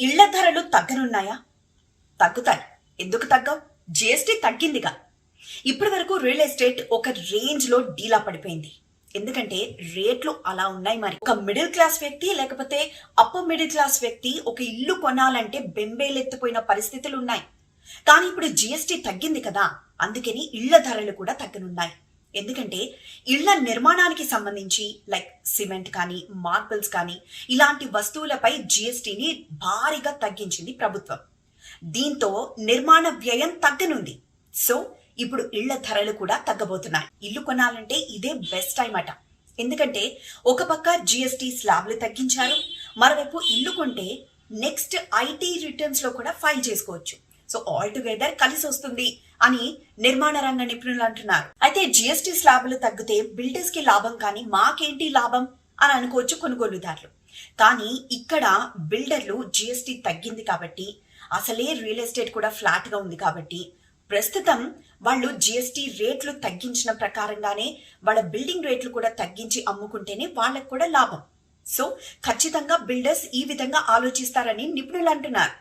ఇళ్ల ధరలు తగ్గనున్నాయా? తగ్గుతాయి. ఎందుకు తగ్గవు? జిఎస్టీ తగ్గిందిగా. ఇప్పటి వరకు రియల్ ఎస్టేట్ ఒక రేంజ్ లో డీలా పడిపోయింది. ఎందుకంటే రేట్లు అలా ఉన్నాయి. మరి ఒక మిడిల్ క్లాస్ వ్యక్తి లేకపోతే అప్పర్ మిడిల్ క్లాస్ వ్యక్తి ఒక ఇల్లు కొనాలంటే బెంబేలెత్తిపోయిన పరిస్థితులు ఉన్నాయి. కానీ ఇప్పుడు జిఎస్టీ తగ్గింది కదా, అందుకని ఇళ్ల ధరలు కూడా తగ్గనున్నాయి. ఎందుకంటే ఇళ్ల నిర్మాణానికి సంబంధించి లైక్ సిమెంట్ కానీ మార్బుల్స్ కానీ ఇలాంటి వస్తువులపై జిఎస్టీని భారీగా తగ్గించింది ప్రభుత్వం. దీంతో నిర్మాణ వ్యయం తగ్గనుంది. సో ఇప్పుడు ఇళ్ల ధరలు కూడా తగ్గబోతున్నాయి. ఇల్లు కొనాలంటే ఇదే బెస్ట్ టైం అట. ఎందుకంటే ఒక పక్క జిఎస్టీ స్లాబ్లు తగ్గించారు, మరోవైపు ఇల్లు కొంటే నెక్స్ట్ ఐటీ రిటర్న్స్ లో కూడా ఫైల్ చేసుకోవచ్చు. సో ఆల్ టుగెదర్ కలిసి వస్తుంది అని నిర్మాణ రంగ నిపుణులు అంటున్నారు. అయితే జిఎస్టీ స్లాబులు తగ్గితే బిల్డర్స్ కి లాభం, కానీ మాకేంటి లాభం అని అనుకోవచ్చు కొనుగోలుదారులు. కానీ ఇక్కడ బిల్డర్లు జిఎస్టీ తగ్గింది కాబట్టి, అసలే రియల్ ఎస్టేట్ కూడా ఫ్లాట్ గా ఉంది కాబట్టి ప్రస్తుతం వాళ్ళు జిఎస్టీ రేట్లు తగ్గించిన ప్రకారంగానే వాళ్ళ బిల్డింగ్ రేట్లు కూడా తగ్గించి అమ్ముకుంటేనే వాళ్ళకు కూడా లాభం. సో ఖచ్చితంగా బిల్డర్స్ ఈ విధంగా ఆలోచిస్తారని నిపుణులు అంటున్నారు.